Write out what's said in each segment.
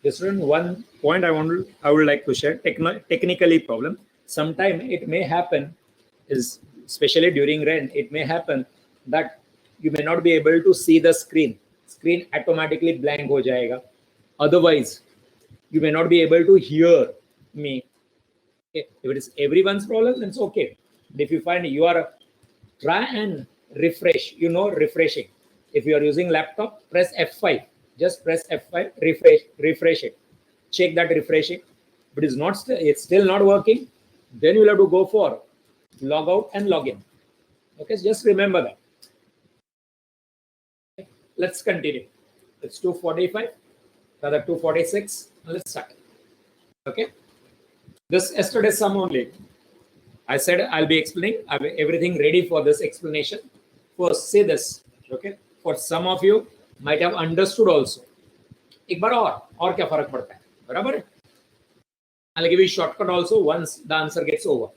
This is one point I would like to share. Technically problem. Sometime it may happen, is especially during rain, it may happen that you may not be able to see the screen. Screen automatically blank ho jayega. Otherwise, you may not be able to hear me. Okay. If it is everyone's problem, then it's okay. But if you find you are, try and refresh. Refreshing. If you are using laptop, press F5. Just press F5. Refresh it. Check that refreshing. If it is not, it's still not working, then you'll have to go for log out and log in. Okay, so just remember that. Okay. Let's continue. It's 2:45, rather 2:46. Let's start. Okay. This yesterday's sum only. I said I'll be explaining. I have everything ready for this explanation. First, say this. Okay. For some of you might have understood also. एक बार और क्या फर्क पड़ता है, बराबर है? I'll give you a shortcut also once the answer gets over.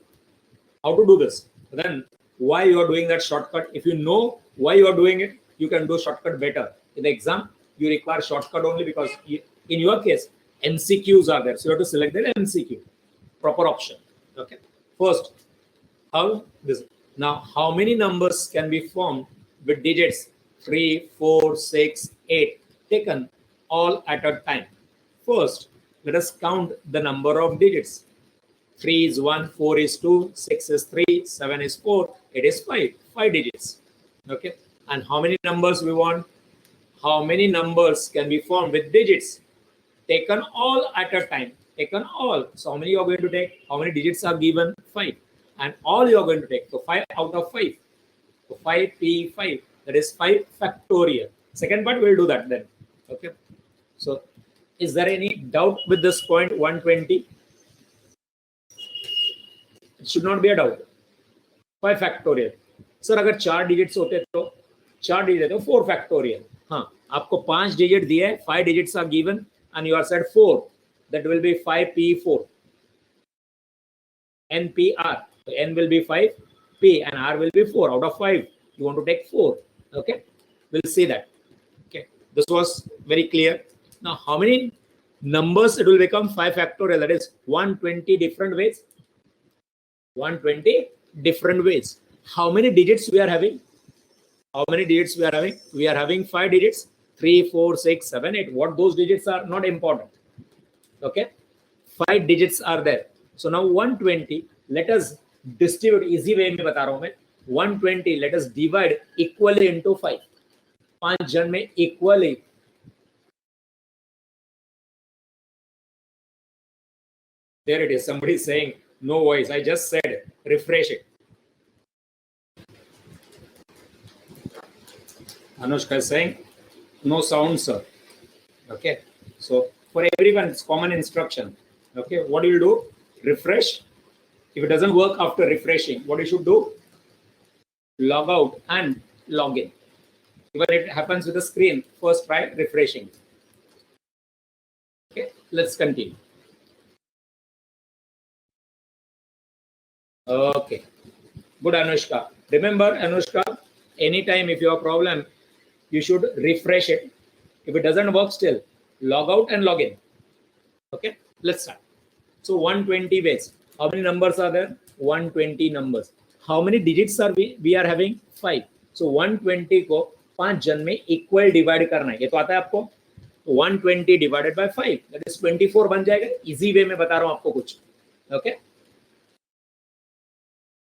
How to do this? Then why you are doing that shortcut? If you know why you are doing it, you can do shortcut better. In the exam, you require shortcut only because in your case, MCQs are there. So you have to select the MCQ, proper option. Okay. First, how many numbers can be formed with digits 3, 4, 6, 8 taken all at a time? First, let us count the number of digits. 3 is 1, 4 is 2, 6 is 3, 7 is 4, 8 is 5. 5 digits. Okay. And how many numbers we want? How many numbers can be formed with digits taken all at a time? Taken all. So how many you are going to take? How many digits are given? 5. And all you are going to take. So 5 out of 5. So 5p5. That is 5 factorial. Second part, we'll do that then. Okay. So is there any doubt with this point 120? It should not be a doubt. 5 factorial. Sir, अगर 4 digits होते तो 4 digits तो 4 factorial. हाँ, आपको 5 digit दिए हैं, 5 digits are given and you are said 4. That will be 5p4. NPR. So N will be 5, P and R will be 4. Out of 5, you want to take 4. Okay, we'll see that. Okay, this was very clear. Now, how many numbers it will become 5 factorial? That is 120 different ways. 120 different ways. How many digits we are having? How many digits we are having? We are having 5 digits. 3, 4, 6, 7, 8. What those digits are not important. Okay, 5 digits are there. So now 120. Let us distribute. Easy way में बता रहा हूँ मैं. 120. Let us divide equally into 5. 5 जन में equally. There it is. Somebody is saying no voice. I just said refresh it. Anushka is saying no sound, sir. Okay. So for everyone, it's common instruction. Okay. What do you do? Refresh. If it doesn't work after refreshing, what you should do? Log out and log in. Even it happens with the screen, first try refreshing. Okay. Let's continue. Okay. Good, Anushka. Remember, Anushka, anytime if you have a problem, you should refresh it. If it doesn't work still, log out and log in. Okay, let's start. So 120 ways. How many numbers are there? 120 numbers. How many digits are we are having? 5. So 120 को 5 जन में equal divide करना है. ये तो आता है आपको. 120 divided by 5. That is 24 बन जाएगा. Easy way में बता रहा हूँ आपको कुछ. Okay.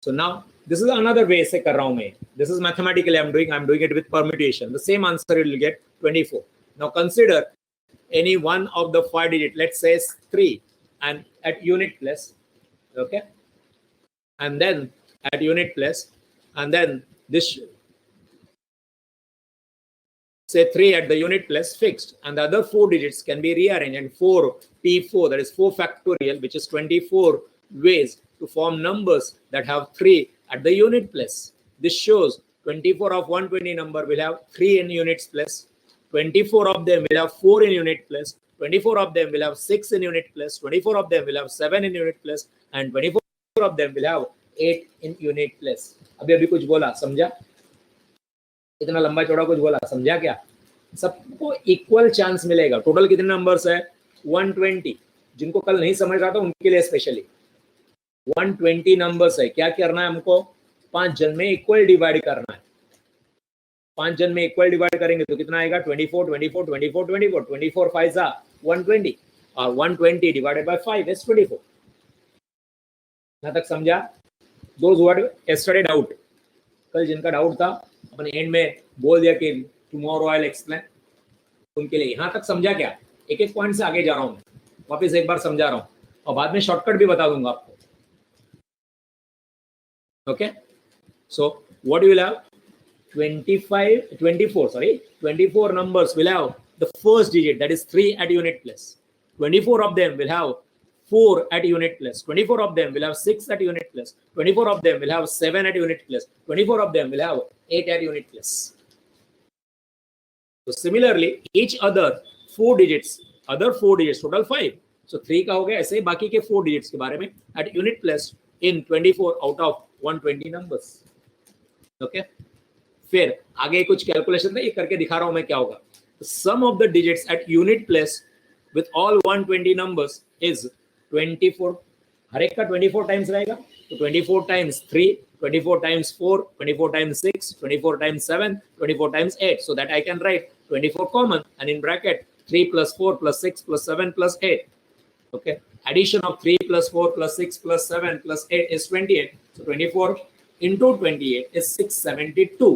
So now this is another way से कर रहा हूँ मैं. This is mathematically I'm doing it with permutation. The same answer you will get 24. Now consider any one of the 5 digit. Let's say 3 and at unit place. Okay. And then at unit place and then this say 3 at the unit place fixed and the other 4 digits can be rearranged and 4p4 that is 4 factorial which is 24 ways to form numbers that have 3 at the unit place. This shows 24 of 120 number will have 3 in units place, 24 of them will have 4 in unit place, 24 of them will have 6 in unit place, 24 of them will have 7 in unit place and 24 of them will have 8 in unit place. अभी कुछ बोला समझा? इतना लंबा चौड़ा कुछ बोला समझा क्या? सबको इक्वल चांस मिलेगा. टोटल कितने नंबर्स है? 120, जिनको कल नहीं समझ रहा था उनके लिए स्पेशली 120 नंबर्स है। क्या करना है हमको? 5 जन में इक्वल डिवाइड करना है। 5 जन में इक्वल डिवाइड करेंगे तो कितना आएगा? 24 24 24 24 24 5 जा 120 और 120 डिवाइडेड बाय 5 इज 24। यहां तक समझा? दोज वर्ड यस्टरडे डाउट, कल जिनका डाउट था अपने एंड में बोल दिया कि टुमारो आई विल एक्सप्लेन, उनके लिए यहां तक समझा क्या? एक एक पॉइंट से आगे जा रहा हूं, वापस एक बार समझा रहा हूं और बाद में शॉर्टकट भी बता दूंगा आपको। Okay, so what you will have? 24 numbers will have the first digit, that is 3 at unit place. 24 of them will have 4 at unit place. 24 of them will have 6 at unit place. 24 of them will have 7 at unit place. 24 of them will have 8 at unit place. So similarly, each other 4 digits, total 5. So 3 का हो गया, ऐसे बाकी के 4 digits के बारे में at unit place in 24 out of 120 numbers. Okay. फिर आगे कुछ कैलकुलेशन है, ये करके दिखा रहा हूं मैं क्या होगा। Sum of the digits at unit place with all 120 numbers is 24। हर एक का 24 टाइम्स रहेगा, तो 24 times 3, 24 times 4, 24 times 6, 24 times 7, 24 times 8, so that I can write 24 common and in bracket 3 plus 4 plus 6 plus 7 plus 8. Okay, addition of 3 plus 4 plus 6 plus 7 plus 8 is 28. So 24 into 28 is 672.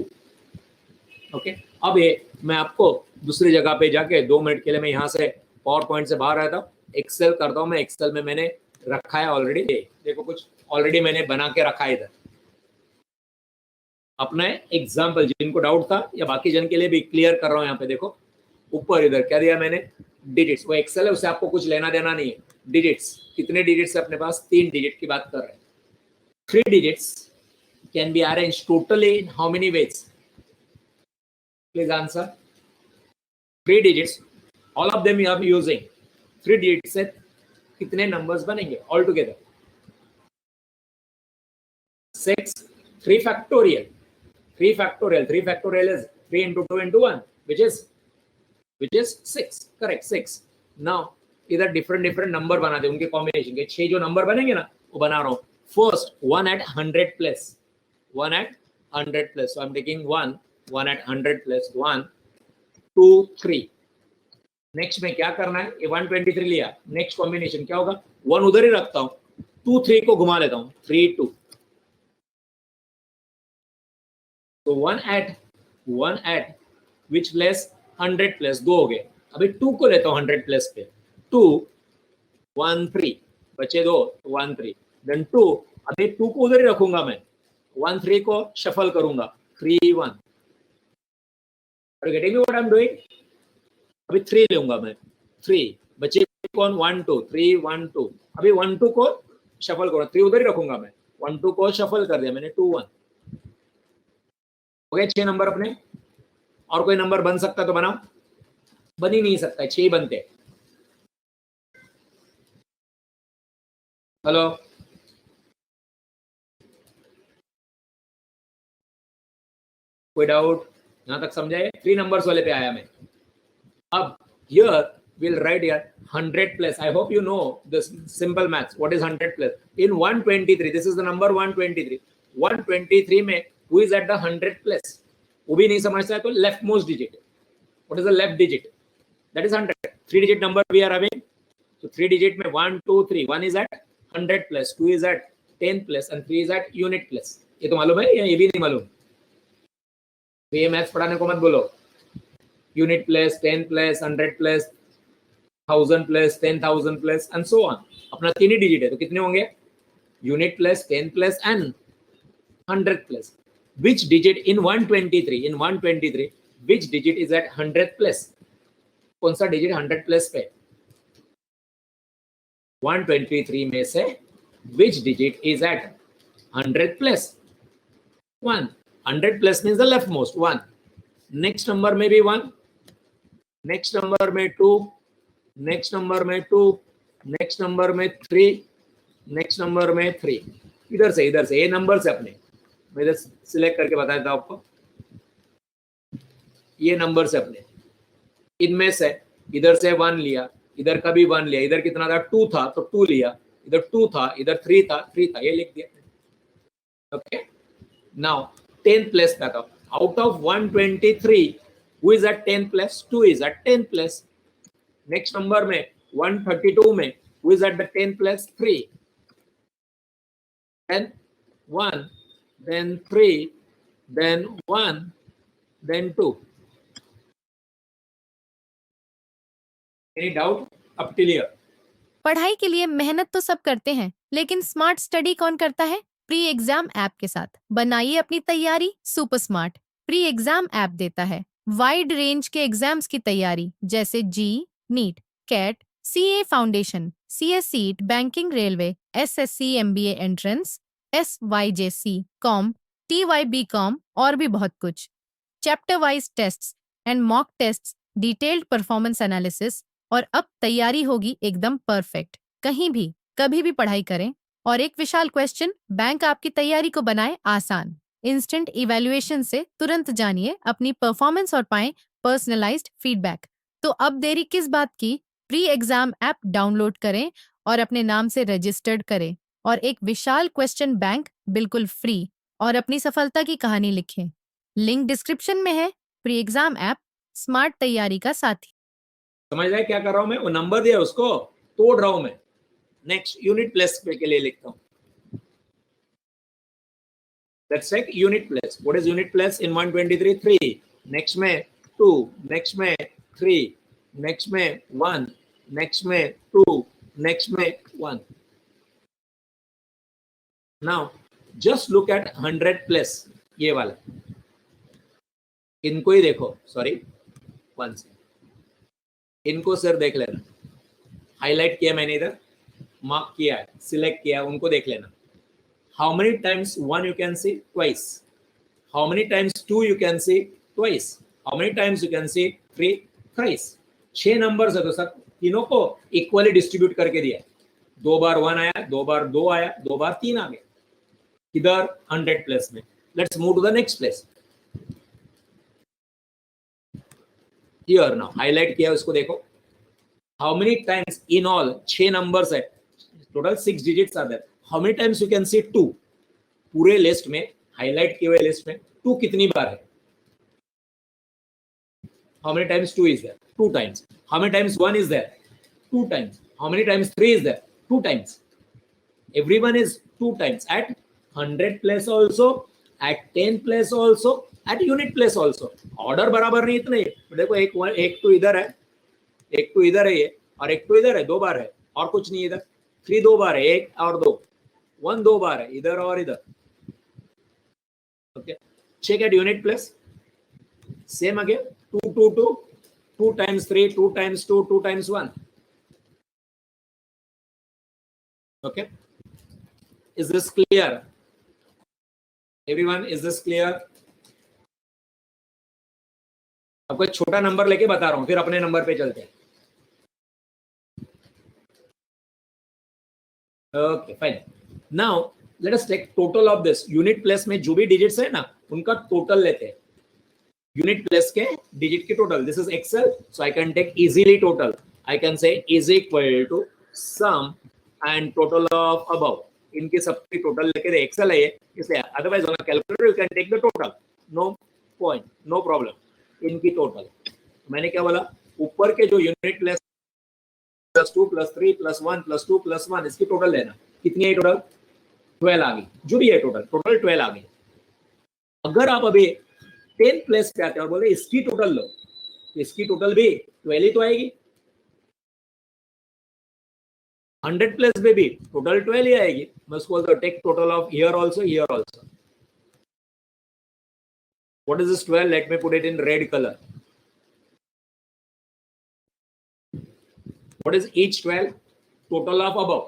Okay अब ये मैं आपको दूसरी जगह पे जाके 2 मिनट के लिए मैं यहाँ से पावर पॉइंट से बाहर रहता हूँ, एक्सेल करता हूँ। मैं एक्सेल में मैंने रखा है ऑलरेडी, देखो कुछ ऑलरेडी मैंने बना के रखा है इधर। अपना एग्जाम्पल जिनको डाउट था या बाकी जन के लिए भी क्लियर कर रहा हूँ। यहाँ पे देखो ऊपर इधर क्या दिया मैंने? डिजिट्स। वो एक्सेल है, उसे आपको कुछ लेना देना नहीं है। डिजिट्स कितने डिजिट्स है अपने पास? 3 डिजिट की बात कर रहे हैं। 3 digits can be arrange totally in how many ways? Please answer. 3 digits, all of them you are using 3 digits से कितने numbers बनेंगे all together? 6, 3 factorial. 3 factorial is 3 into 2 into 1, which is 6. Correct, 6. Now इधर different number बना दे, उनके combination के 6 जो number बनेंगे ना वो बना रहा हूँ। First 1 at 100 place, 1 at 100 place. So I'm taking 1 at 100 plus 1, 2, 3. Next में क्या करना है? ये 123 लिया, नेक्स्ट कॉम्बिनेशन क्या होगा? 1 उधर ही रखता हूं, 2 3 को घुमा लेता हूं, 3 2। तो 1 at विच प्लेस? 100 प्लेस, 2 हो गए। अभी 2 को लेता हूं 100 प्लेस पे, 2 1 3 बचे 2, 1 3 देन 2। अभी 2 को उधर ही रखूंगा मैं, 1 3 को शफल करूंगा, 3 1। Are you getting me what I'm doing? अभी 3 लूंगा मैं, 3 बचे कौन? 1 2 3 1 2। अभी 1 2 को शफल करूंगा, 3 उधर ही रखूंगा मैं, 1 2 को शफल कर दिया मैंने, 2 1 हो गए 6 नंबर अपने। और कोई नंबर बन सकता तो बनाओ, बन ही नहीं सकता, 6 ही बनते। हेलो, कोई डाउट? यहां तक समझाए? 3 नंबर्स वाले पे आया मैं। अब here we'll write here 100 plus. I hope you know this simple maths. What is 100 plus? In 123, this is the number 123. 123 में who is at the 100 plus? वो भी नहीं समझता है तो left most digit. What is the left digit? That is 100. 3 digit number we are having. So 3 digit में 1 2 3, 1 is at 100 plus, 2 is at 10 plus and 3 is at unit plus. ये तो मालूम है या ये भी नहीं मालूम? ये मैथ्स पढ़ाने को मत बोलो। Unit plus, 10 plus, 100 plus, 1000 plus, 10,000 plus and so on. अपना 3 ही डिजिट है तो कितने होंगे? Unit plus, 10 plus and 100 plus. Which digit in 123 which digit is at 100 plus? कौन सा डिजिट 100 प्लस पे? 123 में से which digit is at 100 plus? 1। 100 plus means the left most 1। Next number में भी 1, नेक्स्ट नंबर में 2, नेक्स्ट नंबर में 2, next number में 3, नेक्स्ट नंबर में 3। इधर से ये नंबर से अपने मैं इधर सिलेक्ट करके बता देता हूं आपको। ये नंबर से अपने इनमें से इधर से 1 लिया, इधर का भी 1 लिया, इधर कितना था 2 था तो 2 लिया, इधर 2 था, इधर 3 था, 3 था, ये लिख दिया. Okay, now 10 place that up. Out of 123, who is at 10 place? 2 is at 10 place. Next number में 132 में who is at the 10 place? 3. Then 1, then 3, then 1, then 2. Any doubt up till here? पढ़ाई के लिए मेहनत तो सब करते हैं, लेकिन स्मार्ट स्टडी कौन करता है? प्री एग्जाम ऐप के साथ बनाइए अपनी तैयारी super smart. Pre exam app देता है वाइड रेंज के एग्जाम्स की तैयारी, जैसे JEE, NEET, CAT, CA foundation, CSEET, banking, railway, SSC, MBA entrance, SYJC, com, TYB com और भी बहुत कुछ. Chapter wise tests and mock tests, detailed performance analysis, और अब तैयारी होगी एकदम परफेक्ट. कहीं भी कभी भी पढ़ाई करें और एक विशाल क्वेश्चन बैंक आपकी तैयारी को बनाए आसान. इंस्टेंट इवैल्यूएशन से तुरंत जानिए अपनी परफॉर्मेंस और पाएं पर्सनलाइज्ड फीडबैक. तो अब देरी किस बात की? प्री एग्जाम ऐप डाउनलोड करें और अपने नाम से रजिस्टर्ड करें और एक विशाल क्वेश्चन बैंक बिल्कुल फ्री और अपनी सफलता की कहानी लिखें. लिंक डिस्क्रिप्शन में है. प्री एग्जाम ऐप स्मार्ट तैयारी का साथी. समझ रहे क्या कर रहा हूं मैं? वो नंबर दिया उसको तोड़ रहा हूं मैं. नेक्स्ट यूनिट प्लेस के लिए लिखता हूं. Let's take unit place. What is unit place in 123? 3. Next में 2, नेक्स्ट में 3, नेक्स्ट में 1, नेक्स्ट में 2, नेक्स्ट में 1. Now just look at 100 place. ये वाला इनको ही देखो. सॉरी, 1 से इनको सर देख लेना. हाईलाइट किया मैंने, इधर मार्क किया है, सिलेक्ट किया, उनको देख लेना. How many times 1 you can C? Twice. How many times 2 you can C? Twice. How many times you can C? 3 thrice. 6 numbers है तो सर तीनों को इक्वली डिस्ट्रीब्यूट करके दिया. 2 बार 1 आया, 2 बार 2 आया, 2 बार 3 आ गया. इधर 100 प्लेस में. Let's move to the next place. Here now highlight किया, उसको देखो. How many times in all 6 numbers है, total 6 digits are there. How many times you can see 2? पूरे लिस्ट में, हाईलाइट किए हुए लिस्ट में 2 कितनी बार है? How many times 2 is there? 2 times. How many times 1 is there? 2 times. How many times 3 is there? 2 times. Everyone is 2 times at 100 place also, at 10 place also, at unit place also. Order बराबर नहीं इतने. देखो एक तो इधर है, एक तो इधर है ये, और एक तो इधर है. 2 बार है और कुछ नहीं. इधर 3 2 बार है, 1 और 2. 1 2 बार है इधर और इधर. Okay, check at unit place. Same again 2 2 2, 2 times 3, 2 times 2, 2 times 1. Okay, is this clear? Everyone, is this clear? आपको एक छोटा नंबर लेके बता रहा हूं, फिर अपने नंबर पे चलते हैं. Okay fine. Now let us take total of this. Unit place में जो भी डिजिट्स है ना, उनका टोटल लेते हैं. यूनिट प्लेस के डिजिट के total. This is Excel, so I can take easily total. I can say is equal to sum and total of above. इनके सबकी टोटल लेके दे. एक्सेल है ये, इसलिए. Otherwise on calculator you can take the total, no point, no problem. इनकी total मैंने क्या बोला? ऊपर के जो यूनिट प्लेस +2 +3 +1 +2 +1, इसकी टोटल लेना. कितनी है टोटल? 12 आ गई. जो भी है टोटल 12 आ गई. अगर आप अभी 10 प्लेस पे आते हैं और बोले इसकी टोटल लो, तो इसकी टोटल भी 12 ही तो आएगी. 100 प्लेस पे भी टोटल 12 ही आएगी. मस्ट बोलते take total of here also, here also. What is this 12? Let me put it in red color. What is each 12? Total of above.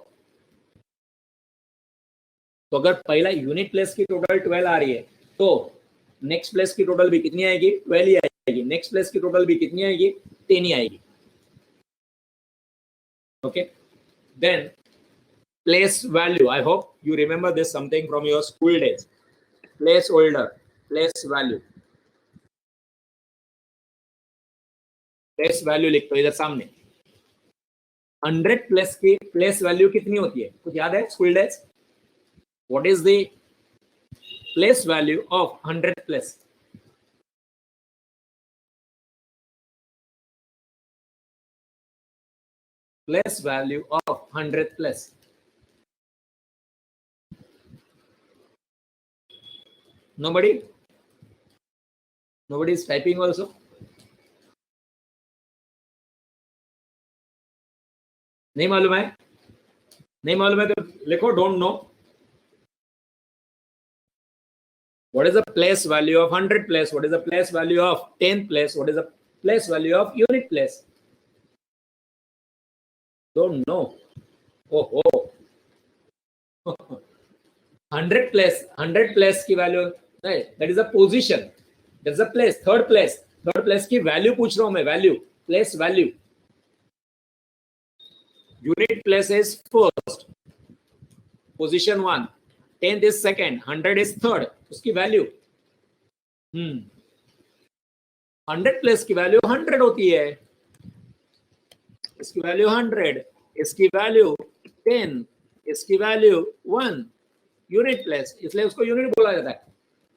तो अगर पहला यूनिट प्लेस की टोटल 12 आ रही है, तो नेक्स्ट प्लेस की टोटल भी कितनी आएगी? 12 ही आएगी. नेक्स्ट प्लेस की टोटल भी कितनी आएगी? 10 ही आएगी. Okay, then place value. I hope you remember this something from your school days. Place holder, place value. Place value लिखते हो इधर सामने. 100 प्लस की प्लेस वैल्यू कितनी होती है? कुछ याद है school days? What is the place value of 100 plus? Place value of 100 plus. Nobody is typing also. नहीं मालूम है? नहीं मालूम है तो लिखो don't know. What is the place value of 100 place? What is the place value of 10 place? What is the place value of unit place? Don't know. Oh. 100 place की value नहीं, that is a position, that's a place. third place की value पूछ रहा हूं मैं, value, place value. unit place is first, position 1, 10th is second, 100 is third, उसकी value 100 place की value 100 होती है, इसकी वैल्यू 100, इसकी वैल्यू 10, इसकी वैल्यू 1, यूनिट प्लेस, इसलिए उसको यूनिट बोला जाता है.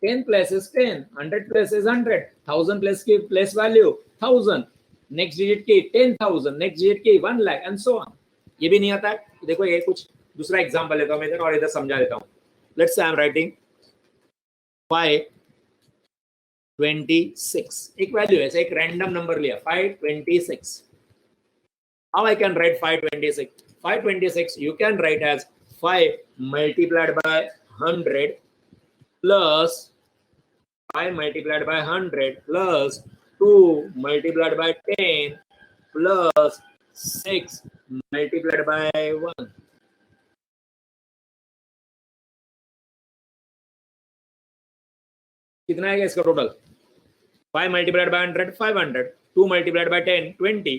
10 place is 10, 100 place is 100, 1000 place की प्लेस वैल्यू 1000, नेक्स्ट डिजिट की 10,000, नेक्स्ट डिजिट की 1 लाख एंड सो ऑन. ये भी नहीं आता है. देखो ये कुछ दूसरा एग्जांपल लेता हूं मैं इधर और इधर समझा देता हूं. Let's say I am writing 526, एक वैल्यू है, एक रैंडम नंबर लिया 526. How I can write 526? 526 you can write as 5 multiplied by 100 plus 5 multiplied by 100 plus 2 multiplied by 10 plus 6 multiplied by 1. कितना आएगा इसका total? 5 multiplied by 100 500, 2 multiplied by 10 20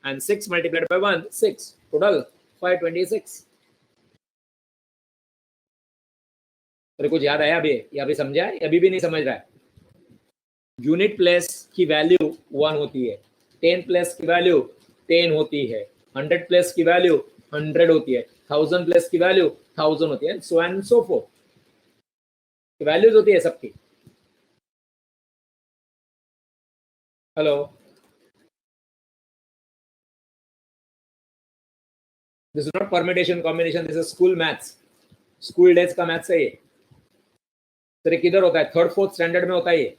and 6 multiplied by 1 6, total 526. तेरे कुछ याद आया अभी या अभी समझा है? अभी भी नहीं समझ रहा है? यूनिट प्लेस की वैल्यू 1 होती है, 10 प्लेस की वैल्यू 10 होती है, 100 प्लेस की वैल्यू 100 होती है, 1000 प्लेस की वैल्यू 1000 होती है, so and so fourth. Values होती है सबकी. Hello, this is not permutation combination, this is school maths, school days का मैथ्स है ये. तेरे किधर होता है? 3rd 4th स्टैंडर्ड में होता है ये.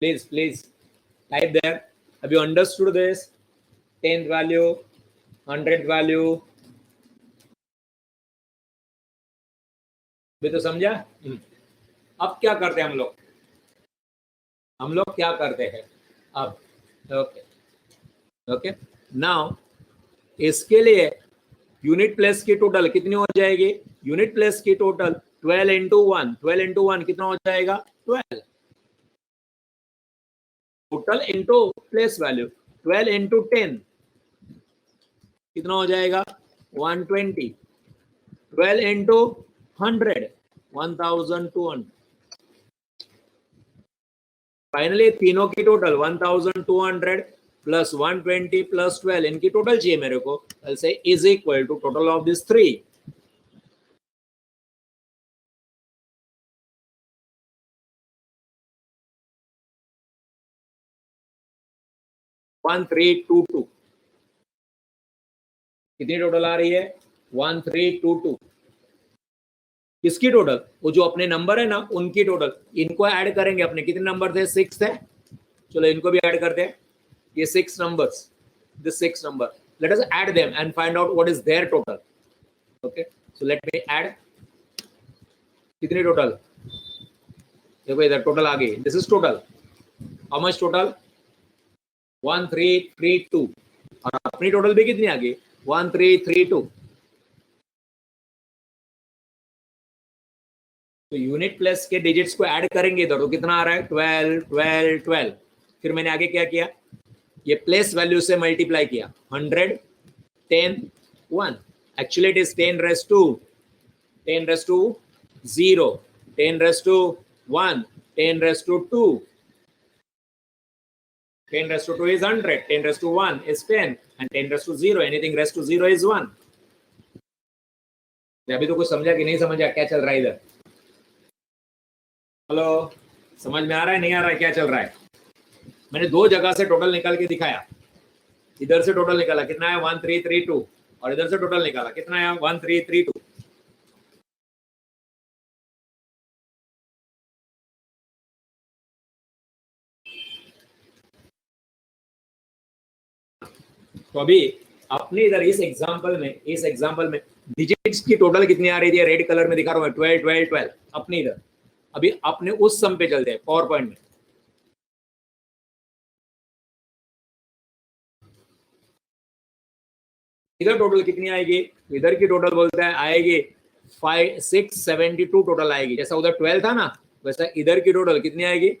Please type there. Have you understood this? 10th value, 100th value भी तो समझा? अब क्या करते हैं हम लोग क्या करते हैं अब? ओके नाउ इसके लिए यूनिट प्लेस की टोटल कितनी हो जाएगी? यूनिट प्लेस की टोटल 12 into 1, 12 into 1 कितना हो जाएगा? 12. Total into place value 12 into 10 कितना हो जाएगा? 120. 12 into 100 1200. फाइनली तीनों की टोटल 1200 प्लस 120 प्लस 12, इनकी टोटल चाहिए मेरे को. I'll say is equal to total of these three. One 1322. कितनी टोटल आ रही है? 1322. किसकी टोटल? वो जो अपने नंबर है ना उनकी टोटल. इनको ऐड करेंगे अपने. कितने नंबर थे? 6 थे. चलो इनको भी ऐड करते हैं. ये 6 numbers, this 6 number, let us add them and find out what is their total. Okay, so let me add. कितनी टोटल? देखो इधर टोटल आ गई. This is total. How much total? 1332. और अपनी टोटल भी कितनी आ गई? 1332. तो यूनिट प्लस के डिजिट्स को ऐड करेंगे इधर तो कितना आ रहा है? 12 12 12. फिर मैंने आगे क्या किया? ये प्लेस वैल्यू से मल्टीप्लाई किया. 100 10 1. Actually it is 10 raised to 10 raised to 0, 10 raised to 1, 10 raised to 2, 10 raised to 2 is 100, 10 raised to 1 is 10, and 10 raised to 0, anything raised to 0 is 1. अभी तो कुछ समझा कि नहीं समझा, क्या चल रहा है इधर? हेलो, समझ में आ रहा है नहीं आ रहा है, क्या चल रहा है? मैंने दो जगह से टोटल निकाल के दिखाया। इधर से टोटल निकाला कितना है 1332, और इधर से टोटल निकाला कितना है 1332। तो अभी अपने इधर इस एग्जांपल में डिजिट्स की टोटल कितनी आ रही थी, रेड कलर में दिखा रहा हूं 12 12 12 अपने इधर। अभी अपने उस सम पे चलते हैं पावर पॉइंट में। इधर टोटल कितनी आएगी, इधर की टोटल बोलता है आएगी 672 टोटल आएगी। जैसा उधर 12 था ना, वैसा इधर की टोटल कितनी आएगी